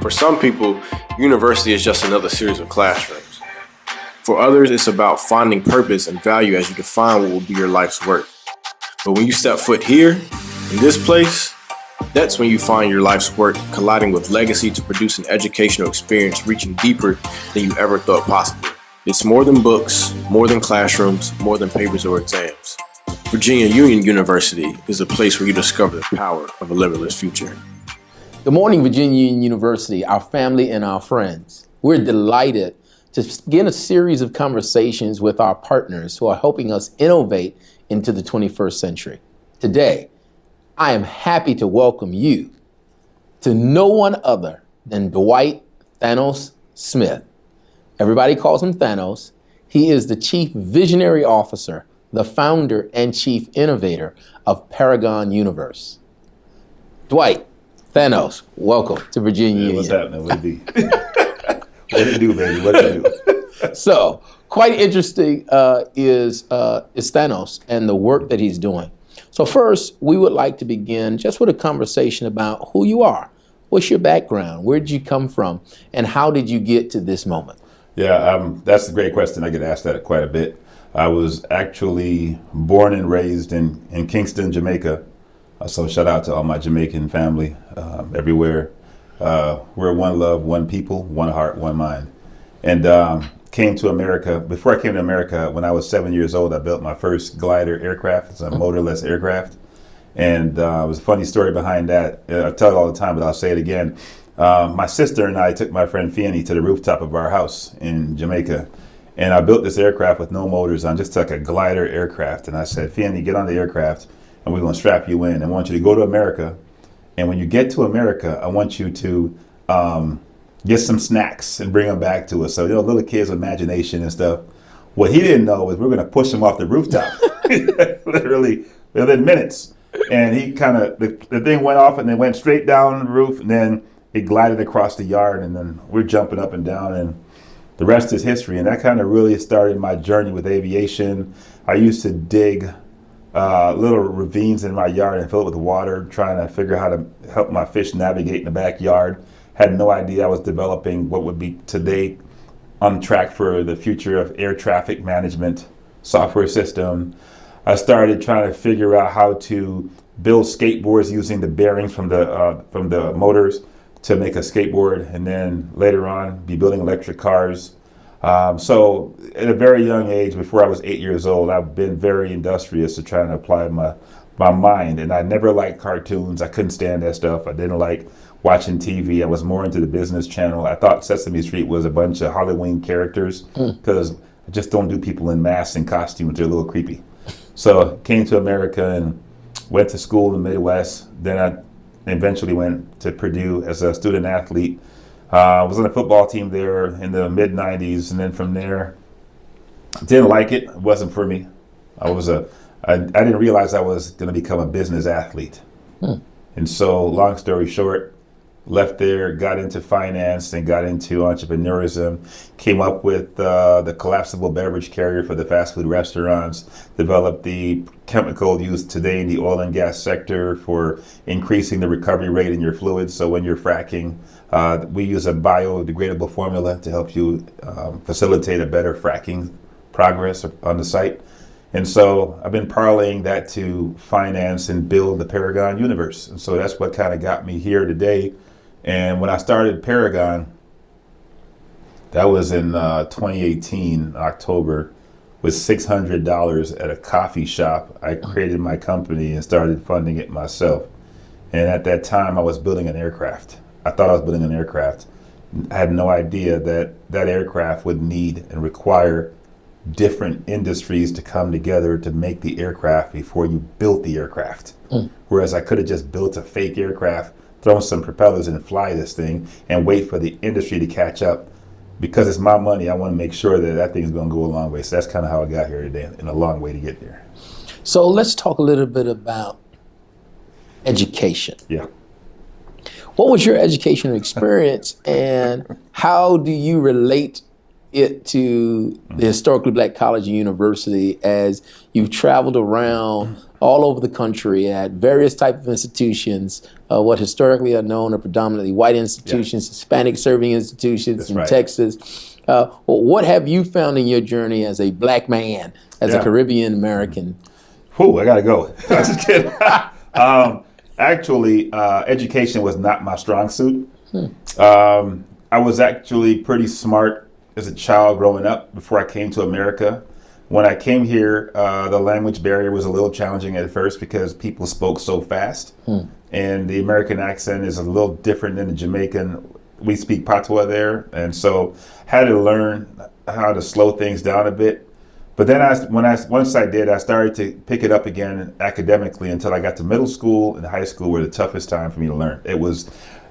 For some people, university is just another series of classrooms. For others, it's about finding purpose and value as you define what will be your life's work. But when you step foot here, in this place, that's when you find your life's work colliding with legacy to produce an educational experience reaching deeper than you ever thought possible. It's more than books, more than classrooms, more than papers or exams. Virginia Union University is a place where you discover the power of a limitless future. Good morning, Virginia Union University, our family and our friends. We're delighted to begin a series of conversations with our partners who are helping us innovate into the 21st century. Today, I am happy to welcome you to no one other than Dwight Thanos Smith. Everybody calls him Thanos. He is the Chief Visionary Officer, the founder and chief innovator of Paragon Universe. Dwight Thanos, welcome to Virginia Union. What's happening? What it be? What it do, baby? What it do? So, quite interesting is Thanos and the work that he's doing. So first, we would like to begin just with a conversation about who you are. What's your background? Where did you come from? And how did you get to this moment? Yeah, that's a great question. I get asked that quite a bit. I was actually born and raised in Kingston, Jamaica. So shout out to all my Jamaican family everywhere. We're one love, one people, one heart, one mind. And came to America. Before I came to America, when I was 7 years old, I built my first glider aircraft. It's a motorless aircraft. And it was a funny story behind that. I tell it all the time, but I'll say it again. My sister and I took my friend Fianny to the rooftop of our house in Jamaica. And I built this aircraft with no motors on, just like a glider aircraft. And I said, Fianny, get on the aircraft and we're going to strap you in. I want you to go to America. And when you get to America, I want you to get some snacks and bring them back to us. So, little kids with imagination and stuff. What he didn't know is we're going to push him off the rooftop, literally within minutes. And he kind of, the thing went off and then went straight down the roof, and then it glided across the yard, and then we're jumping up and down, and the rest is history. And that kind of really started my journey with aviation. I used to dig little ravines in my yard and fill it with water, trying to figure out how to help my fish navigate in the backyard. Had no idea I was developing what would be today on track for the future of air traffic management software system. I started trying to figure out how to build skateboards using the bearings from the motors to make a skateboard, and then later on be building electric cars. So at a very young age, before I was 8 years old, I've been very industrious to try and apply my mind. And I never liked cartoons. I couldn't stand that stuff. I didn't like watching TV. I was more into the business channel. I thought Sesame Street was a bunch of Halloween characters because I just don't do people in masks and costumes. They're a little creepy. So came to America and went to school in the Midwest. Then I eventually went to Purdue as a student athlete. I was on the football team there in the mid 90s. And then from there, didn't like it. It wasn't for me. I didn't realize I was going to become a business athlete. And so long story short, left there, got into finance and got into entrepreneurism, came up with the collapsible beverage carrier for the fast food restaurants, developed the chemical used today in the oil and gas sector for increasing the recovery rate in your fluids. So when you're fracking, we use a biodegradable formula to help you facilitate a better fracking progress on the site. And so I've been parlaying that to finance and build the Paragon Universe. And so that's what kind of got me here today. And when I started Paragon, that was in 2018, October, with $600 at a coffee shop. I created my company and started funding it myself. And at that time, I was building an aircraft. I thought I was building an aircraft. I had no idea that that aircraft would need and require different industries to come together to make the aircraft before you built the aircraft. Whereas I could have just built a fake aircraft, throw some propellers and fly this thing and wait for the industry to catch up. Because it's my money, I want to make sure that that thing's going to go a long way. So that's kind of how I got here today, and a long way to get there. So let's talk a little bit about education. Yeah. What was your educational experience and how do you relate it to the historically black college and university as you've traveled around all over the country at various types of institutions, what historically are known are predominantly white institutions, Hispanic serving institutions in Texas. What have you found in your journey as a black man, as a Caribbean American? I gotta go. I'm just kidding. Actually, education was not my strong suit. I was actually pretty smart as a child growing up before I came to America. When I came here, the language barrier was a little challenging at first because people spoke so fast. And the American accent is a little different than the Jamaican. We speak patois there. And so had to learn how to slow things down a bit. But then once I did, I started to pick it up again academically until I got to middle school and high school were the toughest time for me to learn. It was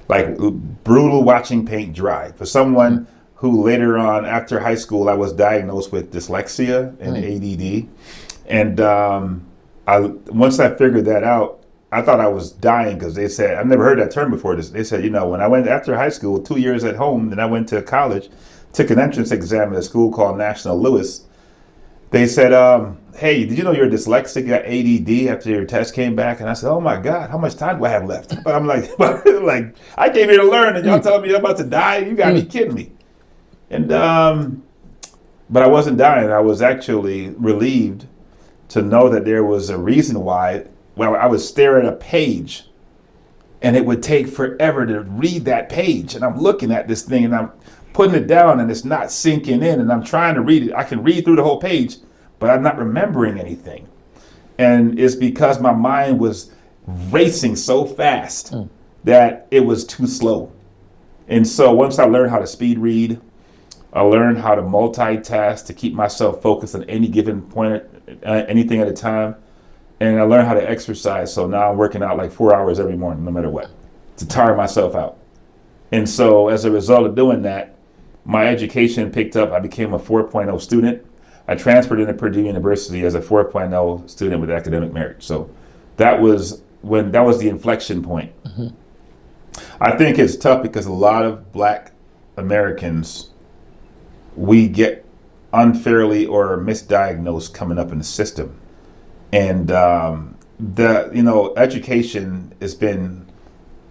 like brutal watching paint dry. For someone who later on, after high school, I was diagnosed with dyslexia and ADD. And once I figured that out, I thought I was dying because they said, I've never heard that term before. They said, when I went after high school, 2 years at home, then I went to college, took an entrance exam at a school called National Louis. They said, hey, did you know you're dyslexic, you got ADD after your test came back? And I said, oh my God, how much time do I have left? But I'm like, I came here to learn and y'all telling me I'm about to die? You gotta be kidding me. And, but I wasn't dying. I was actually relieved to know that there was a reason why. Well, I would stare at a page and it would take forever to read that page. And I'm looking at this thing and I'm putting it down and it's not sinking in and I'm trying to read it. I can read through the whole page, but I'm not remembering anything. And it's because my mind was racing so fast that it was too slow. And so once I learned how to speed read, I learned how to multitask to keep myself focused on any given point, anything at a time. And I learned how to exercise. So now I'm working out like 4 hours every morning, no matter what, to tire myself out. And so as a result of doing that, my education picked up. I became a 4.0 student. I transferred into Purdue University as a 4.0 student with academic merit. So that was the inflection point. I think it's tough because a lot of Black Americans, we get unfairly or misdiagnosed coming up in the system. And education has been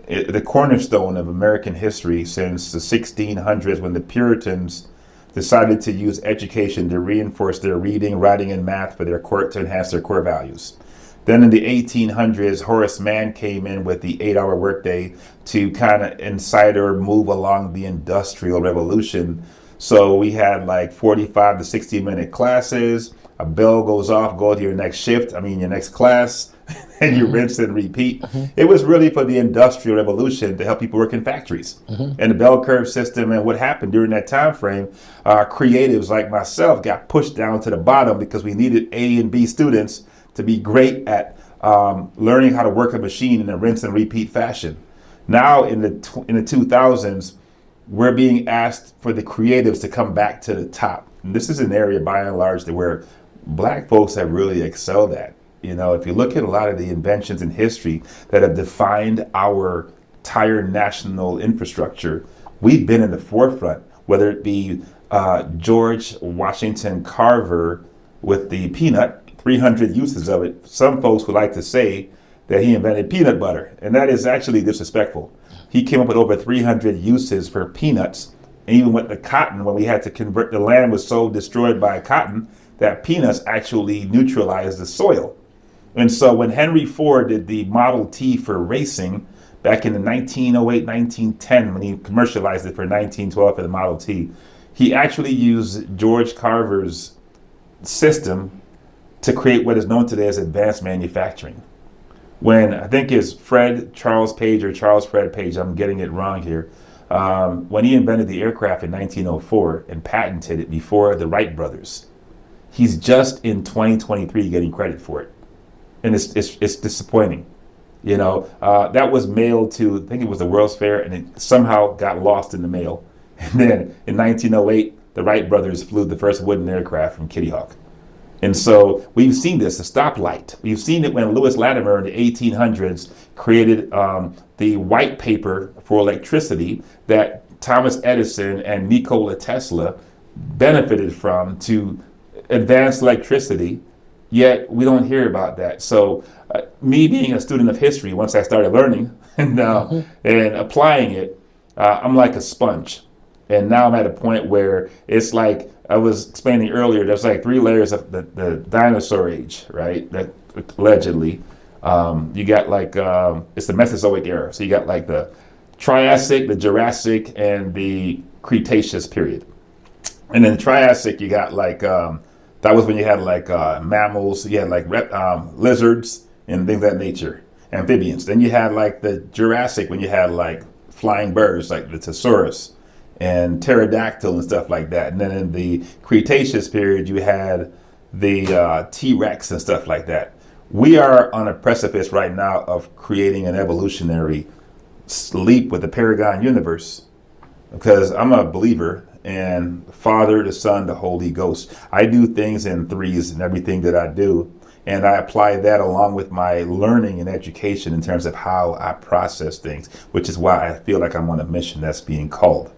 the cornerstone of American history since the 1600s, when the Puritans decided to use education to reinforce their reading, writing, and math to enhance their core values. Then in the 1800s, Horace Mann came in with the 8-hour workday to kind of incite or move along the Industrial Revolution. So we had like 45 to 60-minute classes. A bell goes off, go to your next shift, your next class, and you rinse and repeat. It was really for the Industrial Revolution to help people work in factories. And the bell curve system, and what happened during that time frame, creatives like myself got pushed down to the bottom because we needed A and B students to be great at learning how to work a machine in a rinse and repeat fashion. Now in the 2000s, we're being asked for the creatives to come back to the top. And this is an area by and large where Black folks have really excelled at. If you look at a lot of the inventions in history that have defined our entire national infrastructure, we've been in the forefront, whether it be George Washington Carver with the peanut, 300 uses of it. Some folks would like to say that he invented peanut butter, and that is actually disrespectful. He came up with over 300 uses for peanuts. And even with the cotton, when we had to convert, the land was so destroyed by cotton that peanuts actually neutralized the soil. And so when Henry Ford did the Model T for racing back in the 1908, 1910, when he commercialized it for 1912 for the Model T, he actually used George Carver's system to create what is known today as advanced manufacturing. When I think it's Charles Fred Page, I'm getting it wrong here, when he invented the aircraft in 1904 and patented it before the Wright brothers, he's just in 2023 getting credit for it. And it's disappointing. That was mailed to, I think it was the World's Fair, and it somehow got lost in the mail. And then in 1908, the Wright brothers flew the first wooden aircraft from Kitty Hawk. And so we've seen this, the stoplight. We've seen it when Lewis Latimer in the 1800s created the white paper for electricity that Thomas Edison and Nikola Tesla benefited from to advance electricity Yet we don't hear about that. So me being a student of history, once I started learning and applying it, I'm like a sponge. And now I'm at a point where it's like I was explaining earlier, there's like 3 layers of the dinosaur age, right? That allegedly. You got like, it's the Mesozoic era. So you got like the Triassic, the Jurassic, and the Cretaceous period. And then the Triassic, you got like, that was when you had like mammals, you had like lizards and things of that nature, amphibians. Then you had like the Jurassic when you had like flying birds like the Thesaurus and pterodactyl and stuff like that. And then in the Cretaceous period, you had the T-Rex and stuff like that. We are on a precipice right now of creating an evolutionary leap with the Paragon universe, because I'm a believer in Father, the Son, the Holy Ghost. I do things in threes in everything that I do. And I apply that along with my learning and education in terms of how I process things, which is why I feel like I'm on a mission that's being called.